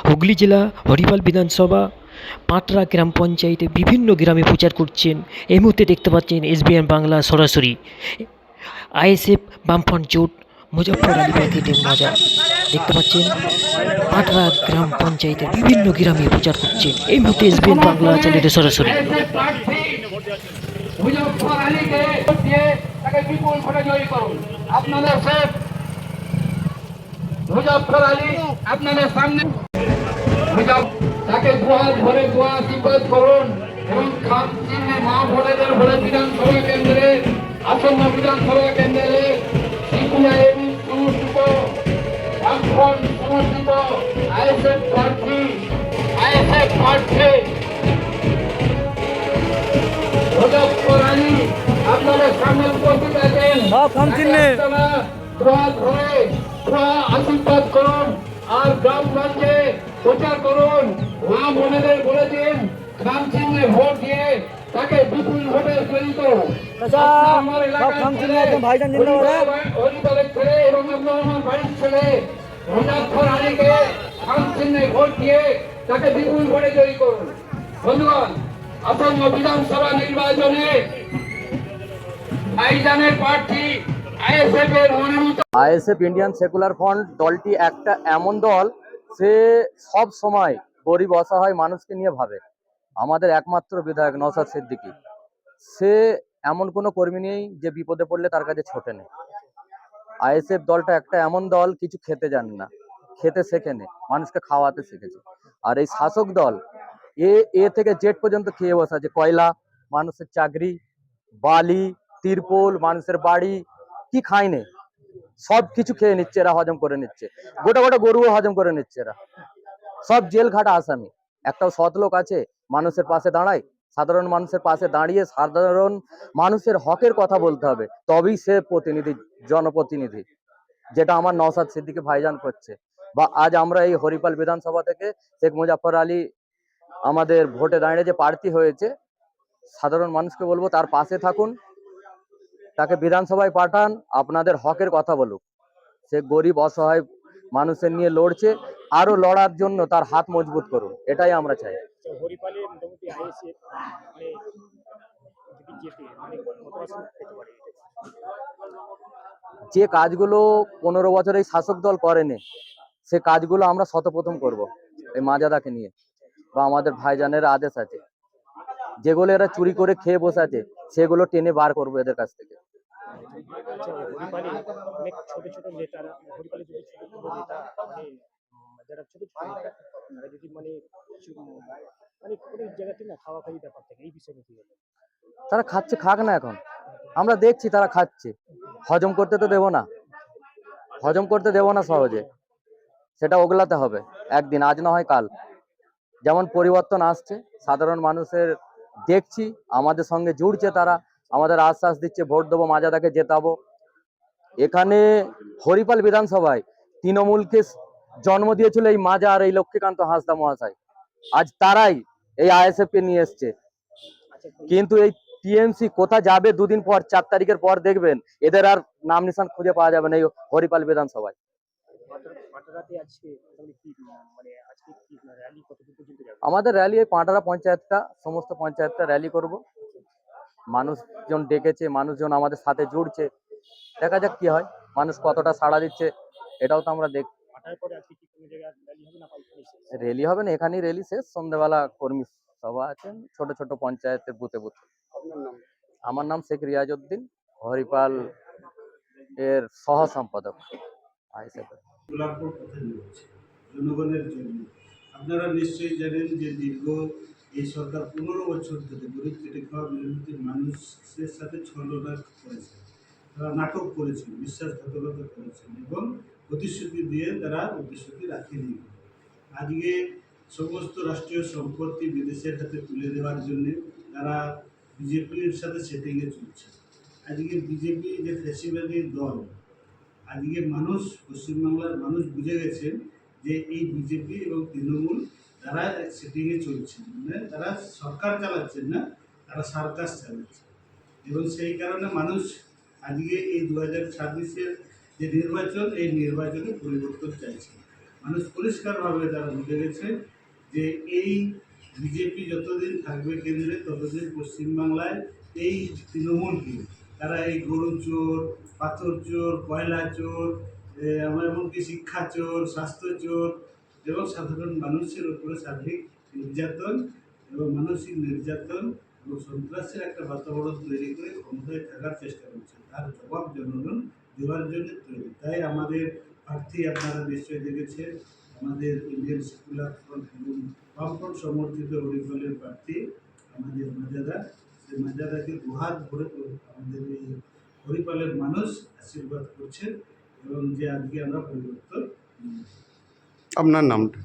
হুগলি জেলা হরিপাল বিধানসভা পাটরা গ্রাম পঞ্চায়েতে বিভিন্ন গ্রামে প্রচার করছেন। এই মুহূর্তে দেখতে পাচ্ছেন এসবিএন বাংলা সরাসরি আইএসএফ বামফ্রন্ট জোট মুজফ্ফর আলী প্যাকেটের মজা দেখতে পাচ্ছেন। পাটরা গ্রাম পঞ্চায়েতের বিভিন্ন গ্রামে প্রচার করছেন এই মুহূর্তে এসবিএন বাংলা চ্যানেলে সরাসরি। মুজফ্ফর আলীকে ভোট দিয়ে তাকে বিপুল ভোটে জয়ী করুন। আপনাদের সব মুজফ্ফর আলী আপনাদের সামনে তাকে দুয়ার ভরে দোয়া আশীর্বাদ করুন এবং খাম চিহ্নে মা ভোলেদের ভোলে বিধানসভা কেন্দ্রে আসন্ন বিধানসভা কেন্দ্রে সিপিআইএম সমর্থিত বামফ্রন্ট সমর্থিত আইএসএফ প্রার্থী মুজফ্ফর আলী আপনাদের সামনে উপস্থিত আছেন। আশীর্বাদ করুন আর গ্রামগঞ্জে প্রচার করুন। মা বোনেদের বলে দিন খাম চিহ্নে ভোট দিয়ে তাকে বিপুল ভোটে জয়ী করুন। আমার হরিপালের ছেলে এবং আমার বাড়ির ছেলে মুজফ্ফর আলীকে খাম চিহ্নে ভোট দিয়ে তাকে বিপুল ভোটে জয়ী করুন। বন্ধুগণ, আসন্ন বিধানসভা নির্বাচনে ভাইজানের প্রার্থী আইএসএফ এর মনোনীত আইএসএফ ইন্ডিয়ান সেকুলার ফ্রন্ট দলটি একটা এমন দল, সে সব সময় গরিব অসহায় মানুষকে নিয়ে ভাবে। আমাদের একমাত্র বিধায়ক নওশাদ সিদ্দিকী, সে এমন কোনো কর্মী নেই যে বিপদে পড়লে তার কাছে ছোটে নেই। আইএসএফ দলটা একটা এমন দল, কিছু খেতে জানে না, খেতে শেখেনি, মানুষকে খাওয়াতে শিখেছে। আর এই শাসক দল এ থেকে জেড পর্যন্ত খেয়ে বসে আছে। কয়লা, মানুষের চাকরি, বালি, তিরপল, মানুষের বাড়ি, কি খায়নি সব কিছু খেয়ে নিচ্ছে এরা, হজম করে নিচ্ছে। গোটা গোটা গরুও হজম করে নিচ্ছে এরা। সব জেল খাটা আসামি। একটাও সৎ লোক আছে মানুষের পাশে দাঁড়ায়? সাধারণ মানুষের পাশে দাঁড়িয়ে সাধারণ মানুষের হকের কথা বলতে হবে, তবেই সে প্রতিনিধি, জনপ্রতিনিধি, যেটা আমার নওশাদ সিদ্দিকী ভাইজান করছে। বা আজ আমরা এই হরিপাল বিধানসভা থেকে শেখ মুজফ্ফর আলী আমাদের ভোটে দাঁড়িয়ে যে প্রার্থী হয়েছে, সাধারণ মানুষকে বলবো তার পাশে থাকুন, তাকে বিধানসভায় পাঠান, আপনাদের হকের কথা বলুক। সে গরিব অসহায় মানুষের নিয়ে লড়ছে, আরো লড়ার জন্য তার হাত মজবুত করুন, এটাই আমরা চাই। যে কাজগুলো 15 বছর এই শাসক দল করেনি, সে কাজগুলো আমরা শতপ্রথম করব এই মাজাদাকে নিয়ে। বা আমাদের ভাইজানের আদেশ আছে, যেগুলো এরা চুরি করে খেয়ে বসে আছে সেগুলো টেনে বার করবো এদের কাছ থেকে। অনেক ছোট ছোট নেতারা হরিপালে যদি ছোট ছোট নেতা যারা ছোট ছোট নেতা তারা যদি কোনো জায়গাতে না খাওয়া খাওয়ি ব্যাপার থাকে, এই বিষয়ে কি বলবো? তারা খাচ্ছে, খাক না, এখন আমরা দেখছি তারা খাচ্ছে। হজম করতে তো দেবো না, হজম করতে দেবো না সহজে, সেটা ওগলাতে হবে একদিন, আজ না হয় কাল। যেমন পরিবর্তন আসছে, সাধারণ মানুষের দেখছি আমাদের সঙ্গে জুড়ছে, তারা আমাদের আশ্বাস দিচ্ছে ভোট দেবো, মাজাদাকে জেতাবো। এখানে হরিপাল বিধানসভায় তৃণমূলকে জন্ম দিয়েছিল এই মাজা আর এই লক্ষ্মীকান্ত হাঁসদা মহাশয়, আজ তারাই এই আইএসএফ কে নিয়ে এসছে। কিন্তু এই টিএমসি কোথা যাবে দুদিন পর, 4 তারিখের পর দেখবেন এদের আর নাম নিশান খুঁজে পাওয়া যাবে না এই হরিপাল বিধানসভায়। আমাদের র্যালি এই পাঁটারা পঞ্চায়েতটা, সমস্ত পঞ্চায়েতটা র্যালি করব। মানুষজন ডেকেছে, মানুষজন আমাদের সাথে জুড়ছে, দেখা যাক কি হয়, মানুষ কতটা সাড়া দিচ্ছে এটাও তো আমরা দেখ। র্যালি হবে না, এখানেই র্যালি শেষ, সন্ধ্যেবেলা কর্মী সভা আছেন ছোট ছোট পঞ্চায়েতের বুথে বুথে। আমার নাম শেখ রিয়াজউদ্দিন, হরিপাল এর সহ সম্পাদক জনগণের জন্য। আপনারা নিশ্চয়ই জানেন যে দীর্ঘ এই সরকার 15 বছর ধরে গরিব খেটে খাওয়া মেহনতির মানুষের সাথে ছলনা করেছে, তারা নাটক করেছেন, বিশ্বাসঘাতকতা করেছেন এবং প্রতিশ্রুতি দিয়ে তারা প্রতিশ্রুতি রাখেনি। আজকে সমস্ত রাষ্ট্রীয় সম্পত্তি বিদেশের হাতে তুলে দেওয়ার জন্যে তারা বিজেপির সাথে সেটিংয়ে চলছে। আজকে বিজেপি যে ফ্যাসিবাদী দল, আজকে মানুষ, পশ্চিমবাংলার মানুষ বুঝে গেছেন যে এই বিজেপি এবং তৃণমূল তারা সেটিংয়ে চলছে, মানে তারা সরকার চালাচ্ছেন না, তারা সার্কাস চালাচ্ছে। এবং সেই কারণে মানুষ আজকে এই 2026-এর যে নির্বাচন, এই নির্বাচনে পরিবর্তন চাইছে। মানুষ পরিষ্কারভাবে তারা বুঝে গেছে যে এই বিজেপি যতদিন থাকবে কেন্দ্রে ততদিন পশ্চিমবাংলায় এই তৃণমূলকে তারা এই গরু চোর, পাথর চোর, কয়লা চোর, এমনকি শিক্ষা চোর, স্বাস্থ্য চোর এবং সাধারণ মানুষের উপরে সার্বিক নির্যাতন এবং মানসিক নির্যাতন এবং সন্ত্রাসের একটা বাতাবরণ তৈরি করে ক্ষমতায় থাকার চেষ্টা করছে। তার জবাব জনগণ দেওয়ার জন্য তৈরি। তাই আমাদের প্রার্থী আপনারা নিশ্চয়ই দেখেছেন, আমাদের ইন্ডিয়ান সেকুলার ফ্রন্ট এবং বামফ্রন্ট সমর্থিত হরিফলের প্রার্থী আমাদের মাজাদা। সেই মাজাদাকে দুহাত ভরে আমাদের এই হরিপালের মানুষ আশীর্বাদ করছেন এবং যে আজকে আমরা পরিবর্তন আপনার নামটা?